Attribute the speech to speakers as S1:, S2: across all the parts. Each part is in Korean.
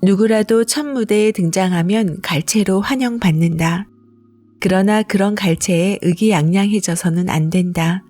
S1: 누구라도 첫 무대에 등장하면 갈채로 환영받는다. 그러나 그런 갈채에 의기양양해져서는 안 된다.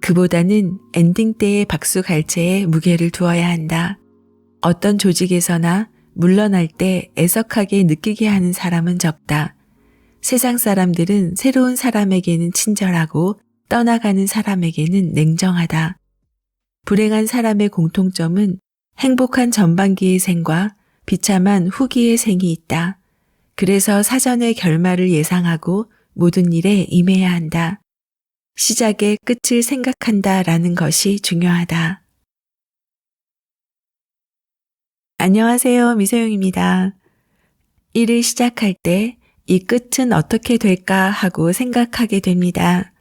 S1: 그보다는 엔딩 때의 박수 갈채에 무게를 두어야 한다. 어떤 조직에서나 물러날 때 애석하게 느끼게 하는 사람은 적다. 세상 사람들은 새로운 사람에게는 친절하고 떠나가는 사람에게는 냉정하다. 불행한 사람의 공통점은 행복한 전반기의 생과 비참한 후기의 생이 있다. 그래서 사전에 결말을 예상하고 모든 일에 임해야 한다. 시작의 끝을 생각한다라는 것이 중요하다. 안녕하세요. 미세용입니다. 일을 시작할 때 이 끝은 어떻게 될까 하고 생각하게 됩니다.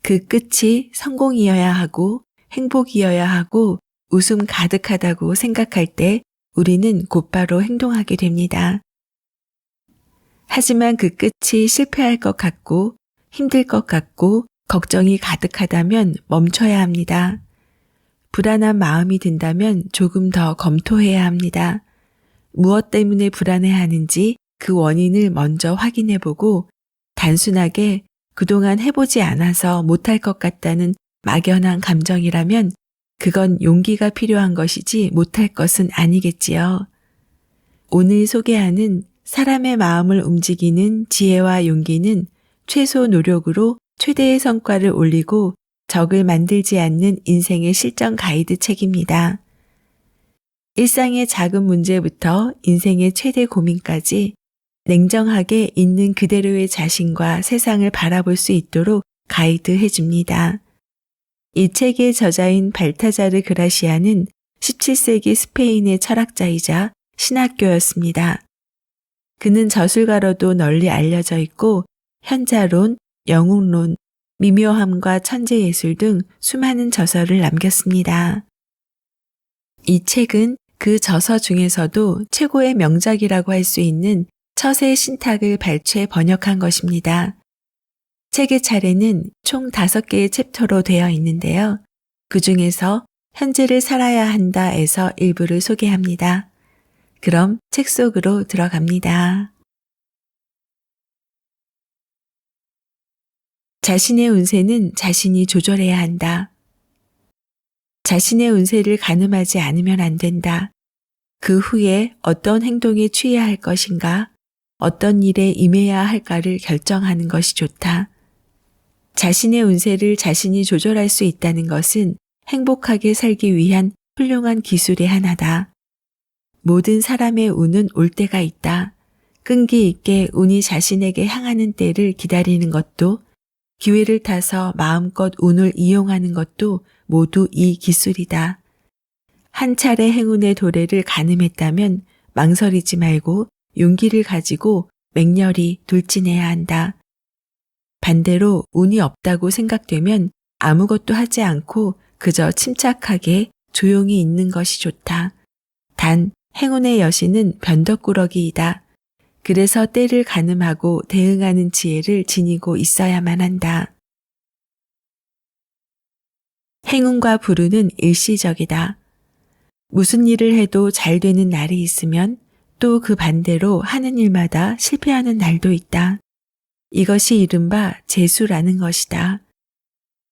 S1: 그 끝이 성공이어야 하고 행복이어야 하고 웃음 가득하다고 생각할 때 우리는 곧바로 행동하게 됩니다. 하지만 그 끝이 실패할 것 같고 힘들 것 같고 걱정이 가득하다면 멈춰야 합니다. 불안한 마음이 든다면 조금 더 검토해야 합니다. 무엇 때문에 불안해하는지 그 원인을 먼저 확인해보고 단순하게 그동안 해보지 않아서 못할 것 같다는 막연한 감정이라면 그건 용기가 필요한 것이지 못할 것은 아니겠지요. 오늘 소개하는 사람의 마음을 움직이는 지혜와 용기는 최소 노력으로 최대의 성과를 올리고 적을 만들지 않는 인생의 실전 가이드 책입니다. 일상의 작은 문제부터 인생의 최대 고민까지 냉정하게 있는 그대로의 자신과 세상을 바라볼 수 있도록 가이드해 줍니다. 이 책의 저자인 발타자르 그라시아는 17세기 스페인의 철학자이자 신학교였습니다. 그는 저술가로도 널리 알려져 있고 현자론, 영웅론, 미묘함과 천재예술 등 수많은 저서를 남겼습니다. 이 책은 그 저서 중에서도 최고의 명작이라고 할 수 있는 처세 신탁을 발췌 번역한 것입니다. 책의 차례는 총 5개의 챕터로 되어 있는데요. 그 중에서 현재를 살아야 한다에서 일부를 소개합니다. 그럼 책 속으로 들어갑니다. 자신의 운세는 자신이 조절해야 한다. 자신의 운세를 가늠하지 않으면 안 된다. 그 후에 어떤 행동에 취해야 할 것인가, 어떤 일에 임해야 할까를 결정하는 것이 좋다. 자신의 운세를 자신이 조절할 수 있다는 것은 행복하게 살기 위한 훌륭한 기술의 하나다. 모든 사람의 운은 올 때가 있다. 끈기 있게 운이 자신에게 향하는 때를 기다리는 것도 기회를 타서 마음껏 운을 이용하는 것도 모두 이 기술이다. 한 차례 행운의 도래를 가늠했다면 망설이지 말고 용기를 가지고 맹렬히 돌진해야 한다. 반대로 운이 없다고 생각되면 아무것도 하지 않고 그저 침착하게 조용히 있는 것이 좋다. 단 행운의 여신은 변덕꾸러기이다. 그래서 때를 가늠하고 대응하는 지혜를 지니고 있어야만 한다. 행운과 불운은 일시적이다. 무슨 일을 해도 잘 되는 날이 있으면 또 그 반대로 하는 일마다 실패하는 날도 있다. 이것이 이른바 재수라는 것이다.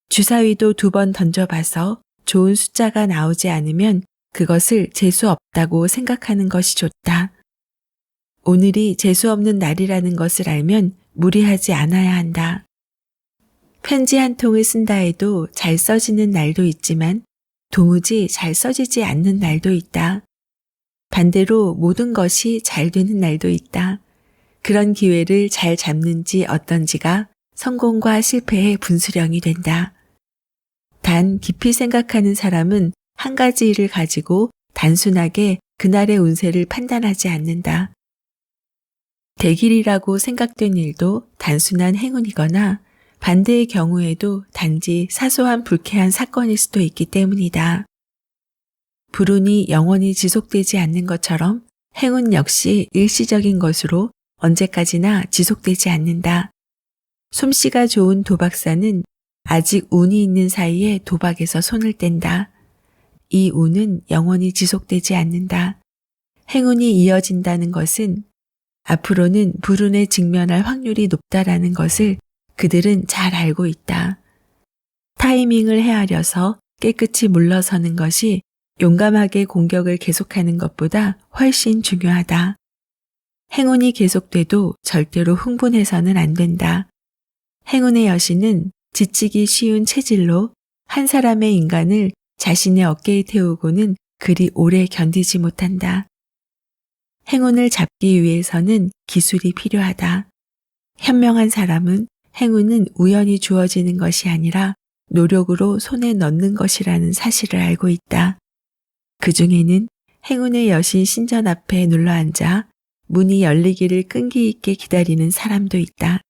S1: 주사위도 2번 던져봐서 좋은 숫자가 나오지 않으면 그것을 재수 없다고 생각하는 것이 좋다. 오늘이 재수 없는 날이라는 것을 알면 무리하지 않아야 한다. 편지 한 통을 쓴다 해도 잘 써지는 날도 있지만 도무지 잘 써지지 않는 날도 있다. 반대로 모든 것이 잘 되는 날도 있다. 그런 기회를 잘 잡는지 어떤지가 성공과 실패의 분수령이 된다. 단 깊이 생각하는 사람은 한 가지 일을 가지고 단순하게 그날의 운세를 판단하지 않는다. 대길이라고 생각된 일도 단순한 행운이거나 반대의 경우에도 단지 사소한 불쾌한 사건일 수도 있기 때문이다. 불운이 영원히 지속되지 않는 것처럼 행운 역시 일시적인 것으로 언제까지나 지속되지 않는다. 솜씨가 좋은 도박사는 아직 운이 있는 사이에 도박에서 손을 뗀다. 이 운은 영원히 지속되지 않는다. 행운이 이어진다는 것은 앞으로는 불운에 직면할 확률이 높다라는 것을 그들은 잘 알고 있다. 타이밍을 헤아려서 깨끗이 물러서는 것이 용감하게 공격을 계속하는 것보다 훨씬 중요하다. 행운이 계속돼도 절대로 흥분해서는 안 된다. 행운의 여신은 지치기 쉬운 체질로 한 사람의 인간을 자신의 어깨에 태우고는 그리 오래 견디지 못한다. 행운을 잡기 위해서는 기술이 필요하다. 현명한 사람은 행운은 우연히 주어지는 것이 아니라 노력으로 손에 넣는 것이라는 사실을 알고 있다. 그 중에는 행운의 여신 신전 앞에 눌러앉아 문이 열리기를 끈기 있게 기다리는 사람도 있다.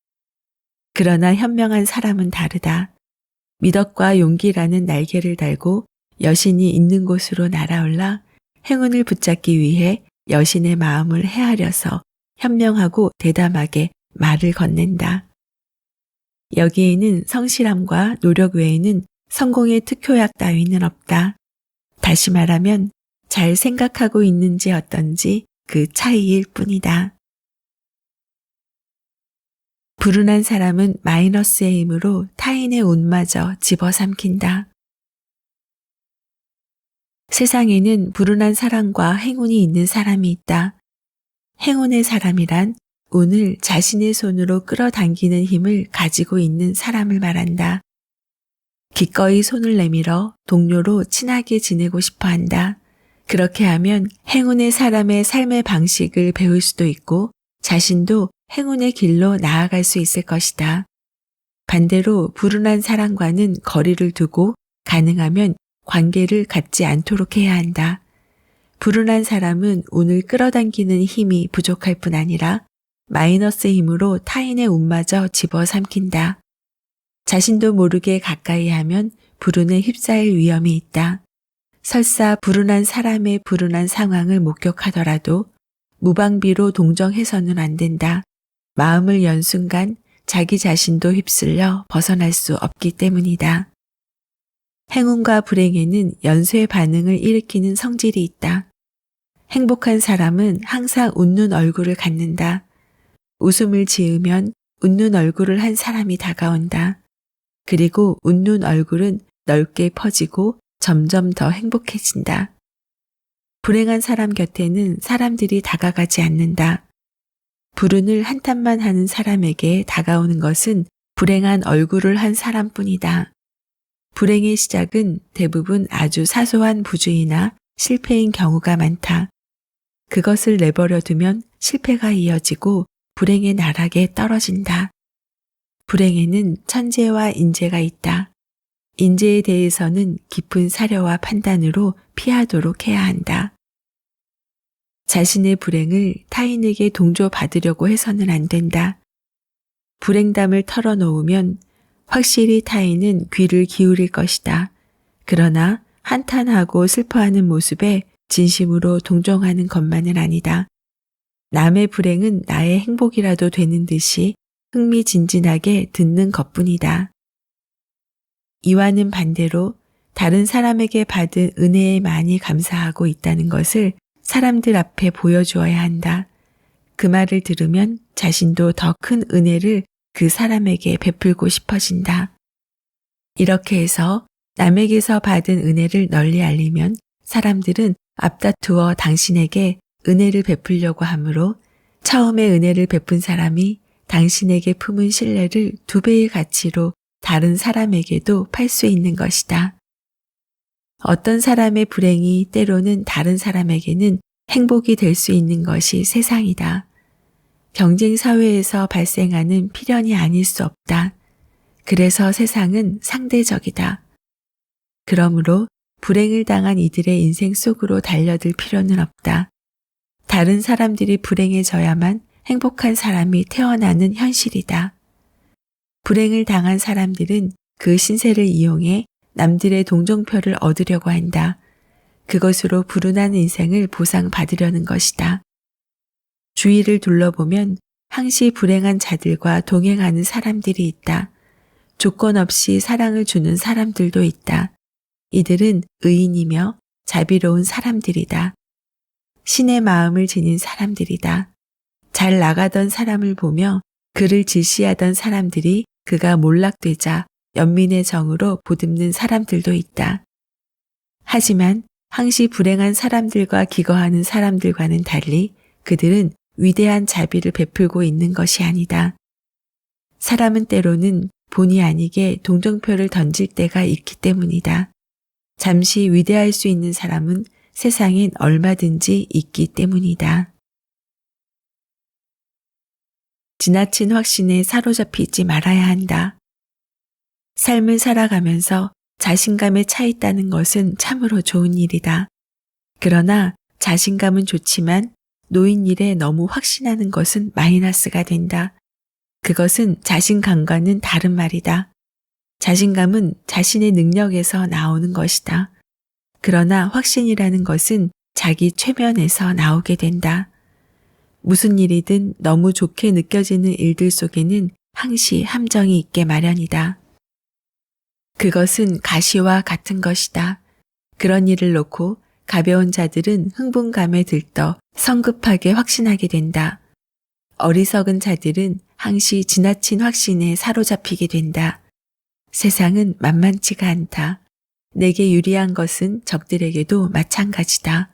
S1: 그러나 현명한 사람은 다르다. 미덕과 용기라는 날개를 달고 여신이 있는 곳으로 날아올라 행운을 붙잡기 위해 여신의 마음을 헤아려서 현명하고 대담하게 말을 건넨다. 여기에는 성실함과 노력 외에는 성공의 특효약 따위는 없다. 다시 말하면 잘 생각하고 있는지 어떤지 그 차이일 뿐이다. 불운한 사람은 마이너스의 힘으로 타인의 운마저 집어삼킨다. 세상에는 불운한 사람과 행운이 있는 사람이 있다. 행운의 사람이란 운을 자신의 손으로 끌어당기는 힘을 가지고 있는 사람을 말한다. 기꺼이 손을 내밀어 동료로 친하게 지내고 싶어 한다. 그렇게 하면 행운의 사람의 삶의 방식을 배울 수도 있고 자신도 행운의 길로 나아갈 수 있을 것이다. 반대로 불운한 사람과는 거리를 두고 가능하면 관계를 갖지 않도록 해야 한다. 불운한 사람은 운을 끌어당기는 힘이 부족할 뿐 아니라 마이너스 힘으로 타인의 운마저 집어삼킨다. 자신도 모르게 가까이 하면 불운에 휩싸일 위험이 있다. 설사 불운한 사람의 불운한 상황을 목격하더라도 무방비로 동정해서는 안 된다. 마음을 연 순간 자기 자신도 휩쓸려 벗어날 수 없기 때문이다. 행운과 불행에는 연쇄 반응을 일으키는 성질이 있다. 행복한 사람은 항상 웃는 얼굴을 갖는다. 웃음을 지으면 웃는 얼굴을 한 사람이 다가온다. 그리고 웃는 얼굴은 넓게 퍼지고 점점 더 행복해진다. 불행한 사람 곁에는 사람들이 다가가지 않는다. 불운을 한탄만 하는 사람에게 다가오는 것은 불행한 얼굴을 한 사람뿐이다. 불행의 시작은 대부분 아주 사소한 부주의나 실패인 경우가 많다. 그것을 내버려 두면 실패가 이어지고 불행의 나락에 떨어진다. 불행에는 천재와 인재가 있다. 인재에 대해서는 깊은 사려와 판단으로 피하도록 해야 한다. 자신의 불행을 타인에게 동조받으려고 해서는 안 된다. 불행담을 털어놓으면 확실히 타인은 귀를 기울일 것이다. 그러나 한탄하고 슬퍼하는 모습에 진심으로 동정하는 것만은 아니다. 남의 불행은 나의 행복이라도 되는 듯이 흥미진진하게 듣는 것뿐이다. 이와는 반대로 다른 사람에게 받은 은혜에 많이 감사하고 있다는 것을 사람들 앞에 보여주어야 한다. 그 말을 들으면 자신도 더 큰 은혜를 그 사람에게 베풀고 싶어진다. 이렇게 해서 남에게서 받은 은혜를 널리 알리면 사람들은 앞다투어 당신에게 은혜를 베풀려고 하므로 처음에 은혜를 베푼 사람이 당신에게 품은 신뢰를 2배의 가치로 다른 사람에게도 팔 수 있는 것이다. 어떤 사람의 불행이 때로는 다른 사람에게는 행복이 될 수 있는 것이 세상이다. 경쟁 사회에서 발생하는 필연이 아닐 수 없다. 그래서 세상은 상대적이다. 그러므로 불행을 당한 이들의 인생 속으로 달려들 필요는 없다. 다른 사람들이 불행해져야만 행복한 사람이 태어나는 현실이다. 불행을 당한 사람들은 그 신세를 이용해 남들의 동정표를 얻으려고 한다. 그것으로 불운한 인생을 보상받으려는 것이다. 주위를 둘러보면 항시 불행한 자들과 동행하는 사람들이 있다. 조건 없이 사랑을 주는 사람들도 있다. 이들은 의인이며 자비로운 사람들이다. 신의 마음을 지닌 사람들이다. 잘 나가던 사람을 보며 그를 질시하던 사람들이 그가 몰락되자 연민의 정으로 보듬는 사람들도 있다. 하지만 항시 불행한 사람들과 기거하는 사람들과는 달리 그들은 위대한 자비를 베풀고 있는 것이 아니다. 사람은 때로는 본의 아니게 동정표를 던질 때가 있기 때문이다. 잠시 위대할 수 있는 사람은 세상엔 얼마든지 있기 때문이다. 지나친 확신에 사로잡히지 말아야 한다. 삶을 살아가면서 자신감에 차 있다는 것은 참으로 좋은 일이다. 그러나 자신감은 좋지만 놓인 일에 너무 확신하는 것은 마이너스가 된다. 그것은 자신감과는 다른 말이다. 자신감은 자신의 능력에서 나오는 것이다. 그러나 확신이라는 것은 자기 최면에서 나오게 된다. 무슨 일이든 너무 좋게 느껴지는 일들 속에는 항시 함정이 있게 마련이다. 그것은 가시와 같은 것이다. 그런 일을 놓고 가벼운 자들은 흥분감에 들떠 성급하게 확신하게 된다. 어리석은 자들은 항시 지나친 확신에 사로잡히게 된다. 세상은 만만치가 않다. 내게 유리한 것은 적들에게도 마찬가지다.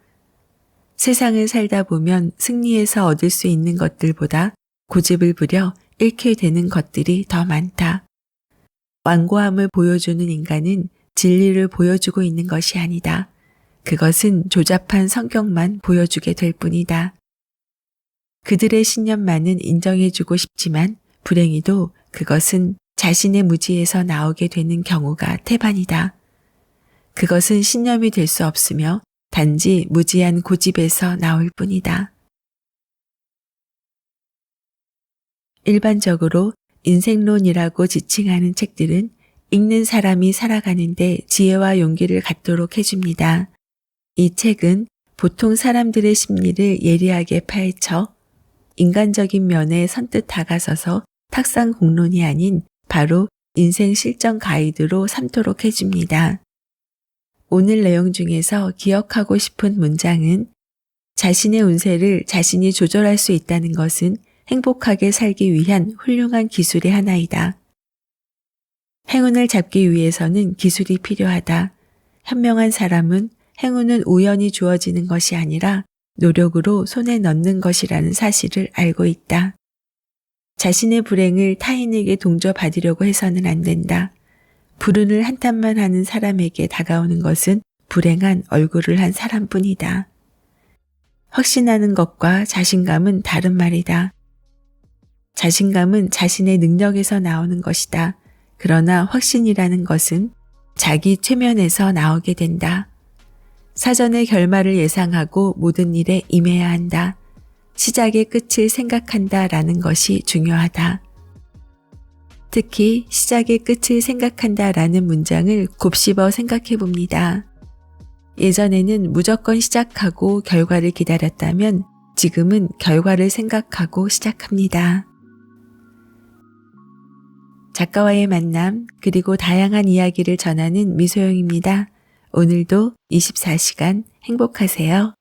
S1: 세상을 살다 보면 승리해서 얻을 수 있는 것들보다 고집을 부려 잃게 되는 것들이 더 많다. 완고함을 보여주는 인간은 진리를 보여주고 있는 것이 아니다. 그것은 조잡한 성격만 보여주게 될 뿐이다. 그들의 신념만은 인정해주고 싶지만 불행히도 그것은 자신의 무지에서 나오게 되는 경우가 태반이다. 그것은 신념이 될 수 없으며 단지 무지한 고집에서 나올 뿐이다. 일반적으로 인생론이라고 지칭하는 책들은 읽는 사람이 살아가는데 지혜와 용기를 갖도록 해줍니다. 이 책은 보통 사람들의 심리를 예리하게 파헤쳐 인간적인 면에 선뜻 다가서서 탁상 공론이 아닌 바로 인생 실전 가이드로 삼도록 해줍니다. 오늘 내용 중에서 기억하고 싶은 문장은 자신의 운세를 자신이 조절할 수 있다는 것은 행복하게 살기 위한 훌륭한 기술의 하나이다. 행운을 잡기 위해서는 기술이 필요하다. 현명한 사람은 행운은 우연히 주어지는 것이 아니라 노력으로 손에 넣는 것이라는 사실을 알고 있다. 자신의 불행을 타인에게 동조받으려고 해서는 안 된다. 불운을 한탄만 하는 사람에게 다가오는 것은 불행한 얼굴을 한 사람뿐이다. 확신하는 것과 자신감은 다른 말이다. 자신감은 자신의 능력에서 나오는 것이다. 그러나 확신이라는 것은 자기 최면에서 나오게 된다. 사전에 결말을 예상하고 모든 일에 임해야 한다. 시작의 끝을 생각한다라는 것이 중요하다. 특히 시작의 끝을 생각한다라는 문장을 곱씹어 생각해 봅니다. 예전에는 무조건 시작하고 결과를 기다렸다면 지금은 결과를 생각하고 시작합니다. 작가와의 만남 그리고 다양한 이야기를 전하는 미소영입니다. 오늘도 24시간 행복하세요.